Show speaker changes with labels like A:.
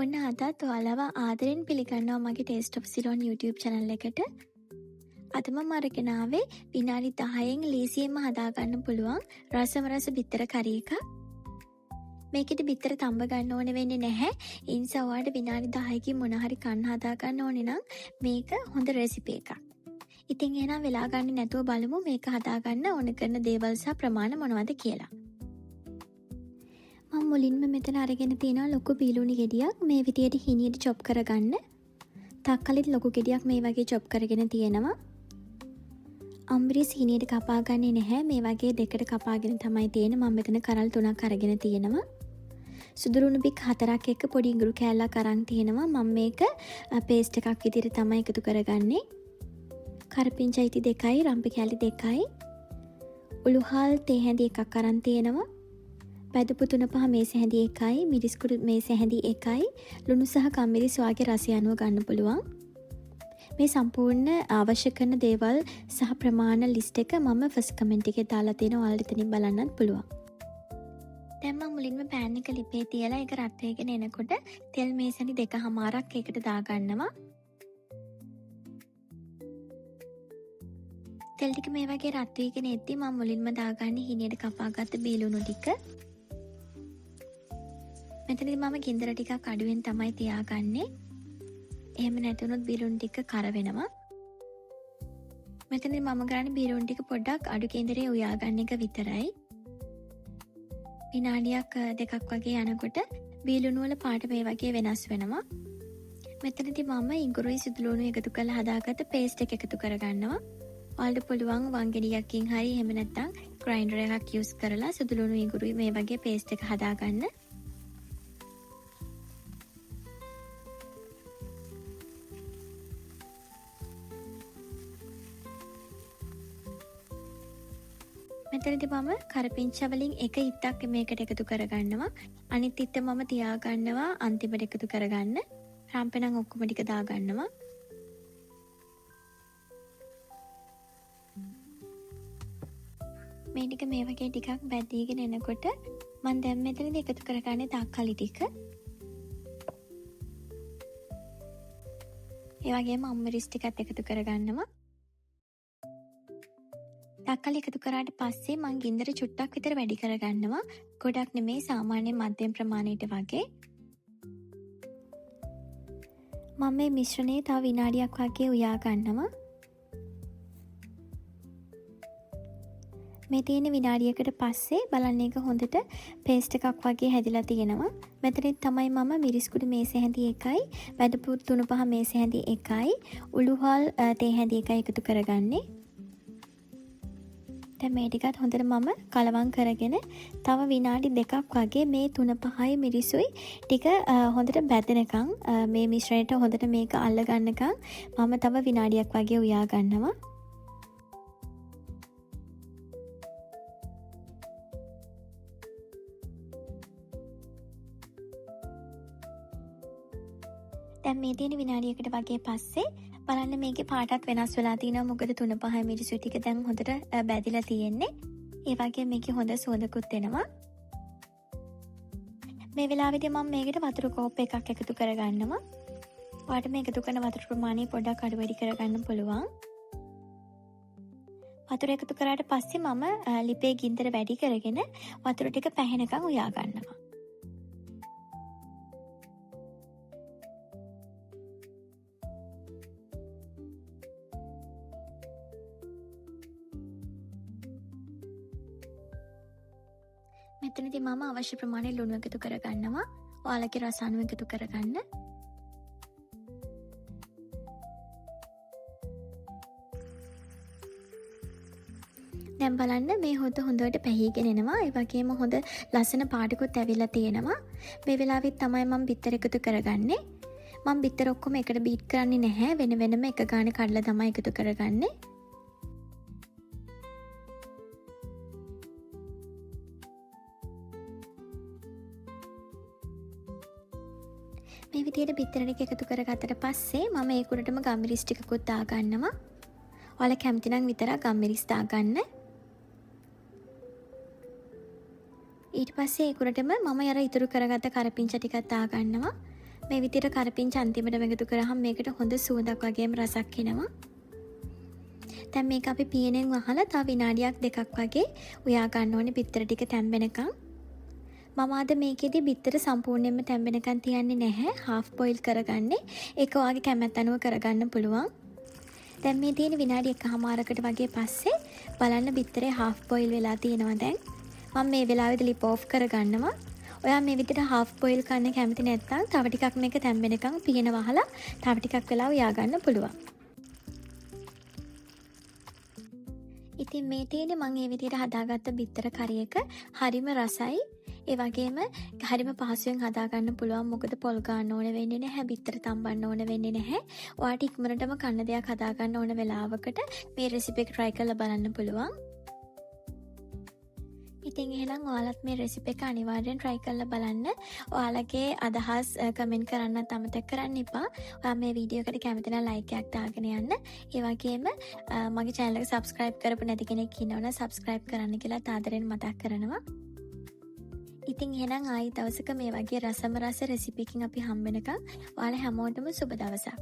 A: ඔන්න අදත් ඔයාලව ආදරෙන් පිළිගන්නවා මගේ taste of Ceylon YouTube channel එකට. අද මම අරගෙන ආවේ විනාඩි 10න් ලීසියෙන්ම හදාගන්න පුළුවන් රස බිත්තර කරි එකක්. මේකෙදි බිත්තර තඹ ගන්න ඕනේ වෙන්නේ නැහැ. ඒ නිසා ඔයාලට විනාඩි 10කින් මොන හරි කන්න හදාගන්න ඕනේ නම් මේක හොඳ රෙසිපි එකක්. ඉතින් එහෙනම් වෙලා ගන්න නැතුව බලමු මේක හදාගන්න ඕන කරන දේවල් සහ ප්‍රමාණ මොනවද කියලා. මම මුලින්ම මෙතන අරගෙන තියෙනවා ලොකු බීලුණි ගෙඩියක්. මේ විදියට හිනියට චොප් කරගන්න. තක්කලිත් ලොකු ගෙඩියක් මේ වගේ චොප් කරගෙන තියෙනවා. අම්බිරිස් හිනියට කපා ගන්නේ නැහැ. මේ වගේ දෙකට කපාගෙන තමයි තියෙන්නේ. මම මෙතන කරල් 3ක් අරගෙන තියෙනවා. සුදුරුණු බික් 4ක් එක්ක පොඩි ඉඟුරු කෑල්ලක් අරන් තියෙනවා. මම මේක පේස්ට් එකක් විදියට තමයි එකතු කරගන්නේ. කරපිංචයිති 2යි, රම්පි කෑලි 2යි. උළුහල් තේ හැඳි එකක් අරන් තියෙනවා. පැදුපු 3-5 මේස හැඳි 1යි, මිරිස් කුඩු මේස හැඳි 1යි, ලුණු සහ කම්මිරිස් වගේ රසය අනුව ගන්න පුළුවන්. මේ සම්පූර්ණ අවශ්‍ය කරන දේවල් සහ ප්‍රමාණ ලිස්ට් එක මම ෆස්ට් කමෙන්ට් එකේ දාලා තියෙනවා. ඔයාලට එතනින් බලන්නත් පුළුවන්. දැන් මම මුලින්ම පෑන් එක ලිපේ තියලා ඒක රත් වෙගෙන එනකොට තෙල් මේස හැඳි 2මාරක් ඒකට දාගන්නවා. තෙල් ටික මේ වගේ රත් වෙගෙන එද්දි මම මුලින්ම දාගන්නේ හිනියට කපාගත්ත බීලුණු ටික. මෙතනදී මම ගින්දර ටිකක් අඩුවෙන් තමයි තියාගන්නේ. එහෙම නැතුනොත් බීලුණු ටික කර වෙනවා. මෙතනදී මම කරන්නේ බීලුණු ටික පොඩ්ඩක් අඩු කේන්දරේ උයා ගන්න එක විතරයි. විනාඩියක් දෙකක් වගේ යනකොට බීලුණු වල පාට මේ වගේ වෙනස් වෙනවා. මෙතනදී මම ඉඟුරුයි සුදුලුණු එකතු කරලා හදාගත්ත පේස්ට් එක එකතු කරගන්නවා. ඔයාලට පුළුවන් වංගෙඩියකින් හරි එහෙම නැත්නම් ග්‍රයින්ඩර් එකක් යූස් කරලා සුදුලුණු ඉඟුරුයි මේ වගේ පේස්ට් එක හදාගන්න. මෙතනදී මම කරපිංචා වලින් එක ඉත්තක් මේකට එකතු කරගන්නවා. අනිත් ඉත්ත මම තියාගන්නවා අන්තිමට එකතු කරගන්න. රම්පේ නම් ඔක්කොම ටික දාගන්නවා. මේ ටික මේ වගේ ටිකක් බැදීගෙන එනකොට මම දැන් මෙතනදී එකතු කරගන්නේ තක්කලි ටික. ඒ වගේම අම්මරිස් ටිකත් එකතු කරගන්නවා. තක්කලි එකතු කරාට පස්සේ මම ගින්දර චුට්ටක් විතර වැඩි කරගන්නවා. ගොඩක් නෙමෙයි, සාමාන්‍ය මධ්‍යම ප්‍රමාණයට වගේ. මම මේ මිශ්‍රණය තව විනාඩියක් වගේ උයා ගන්නවා. මේ තියෙන විනාඩියකට පස්සේ බලන්න එක හොඳට පේස්ට් එකක් වගේ හැදිලා තියෙනවා. මෙතනින් තමයි මම මිරිස් කුඩු මේස හැඳි 1යි, වැදපු 3-5 මේස හැඳි 1යි, උළුහල් තේ හැඳි 1යි එකතු කරගන්නේ. දැන් මේ ටිකත් හොඳට මම කලවම් කරගෙන තව විනාඩි 2ක් වගේ මේ 3-5යි මිරිසුයි ටික හොඳට බැදෙනකන් මේ මිශ්‍රණයට හොඳට මේක අල්ල ගන්නකන් මම තව විනාඩියක් වගේ උයා ගන්නවා. දැන් මේ තියෙන විනාඩියකට වගේ පස්සේ බලන්න මේකේ පාටත් වෙනස් වෙලා තියෙනවා. මොකද 3-5 මිරිසු ටික දැන් හොඳට බැදිලා තියෙන්නේ. ඒ වගේ මේකේ හොඳ සුවඳකුත් එනවා. මේ වෙලාවේදී මම මේකට වතුර කෝප් එකක් එකතු කරගන්නවා. ඔයාලට මේ එකතු කරන වතුර ප්‍රමාණය පොඩ්ඩක් අඩු වැඩි කරගන්න පුළුවන්. වතුර එකතු කරාට පස්සේ මම ලිපේ ගින්දර වැඩි කරගෙන වතුර ටික පැහෙනකන් උයා ගන්නවා. මෙතනදී මම අවශ්‍ය ප්‍රමාණය ලුණු එකතු කරගන්නවා. ඔයාලගේ රස අනුව එකතු කරගන්න. දැන් බලන්න මේ හොඳට පැහිගෙන එනවා. ඒ වගේම හොඳ ලස්සන පාටකුත් ඇවිල්ලා තියෙනවා. මේ වෙලාවෙත් තමයි මම බිත්තර එකතු කරගන්නේ. මම බිත්තර ඔක්කොම එකට බීට් කරන්නේ නැහැ. වෙනම එක ගානේ කඩලා තමයි එකතු කරගන්නේ. මේ විදියට බිත්තර ටික එකතු කරගත්තට පස්සේ මම ඒ කුඩටම ගම්මිරිස් ටිකකුත් දාගන්නවා. ඔයාලා කැමති නම් විතරක් ගම්මිරිස් දාගන්න. ඊට පස්සේ ඒ කුරටම මම අර ඉතුරු කරගත්ත කරපිංචා ටිකක් දාගන්නවා. මේ විදිහට කරපිංච අන්තිමටම එකතු කරාම මේකට හොඳ සුවඳක් වගේම රසක් එනවා. දැන් මේක අපි පියනෙන් වහලා තව විනාඩියක් දෙකක් වගේ උයා ගන්න ඕනේ බිත්තර ටික තැම්බෙනකන්. මම අද මේකෙදි බිත්තර සම්පූර්ණයෙන්ම තැම්බෙනකන් තියන්නේ නැහැ. හාෆ් බොයිල් කරගන්නේ. ඒක ඔයාගේ කැමැත්ත අනුව කරගන්න පුළුවන්. දැන් මේ තියෙන විනාඩි 1කමාරකට වගේ පස්සේ බලන්න බිත්තරේ හාෆ් බොයිල් වෙලා තියෙනවා දැන්. මම මේ වෙලාවේදී ලිප් ඔෆ් කරගන්නවා. ඔයා මේ විදිහට හාෆ් බොයිල් කරන්න කැමති නැත්නම් තව ටිකක් මේක තැම්බෙනකන් පියන වහලා තව ටිකක් වෙලා උයා ගන්න පුළුවන්. ඉතින් මේ තියෙන්නේ මම මේ විදිහට හදාගත්ත බිත්තර කරි එක හරිම රසයි. ඒ වගේම හරිම පහසුවෙන් හදාගන්න පුළුවන්. මොකද පොල් ගන්න ඕන වෙන්නේ නැහැ, බිත්තර තම්බන්න ඕන වෙන්නේ නැහැ. ඔයාට ඉක්මනටම කන්න දෙයක් හදාගන්න ඕන වෙලාවකට මේ රෙසිපි එක try කරලා බලන්න පුළුවන්. ඉතින් එහෙනම් ඔයාලත් මේ රෙසිපි එක අනිවාර්යෙන් try කරලා බලන්න. ඔයාලගේ අදහස් කමෙන්ට් කරන්නත් අමතක කරන්න එපා. ඔයා මේ වීඩියෝ එකට කැමති නම් like එකක් දාගෙන යන්න. ඒ වගේම මගේ channel එක subscribe කරපු නැති කෙනෙක් ඉන්නවනම් subscribe කරන්න කියලා ආදරෙන් මතක් කරනවා. ඉතින් එහෙනම් ආයි දවසක මේ වගේ රසම රස රෙසිපි එකකින් අපි හම්බ වෙනකම් ඔයාලා හැමෝටම සුබ දවසක්.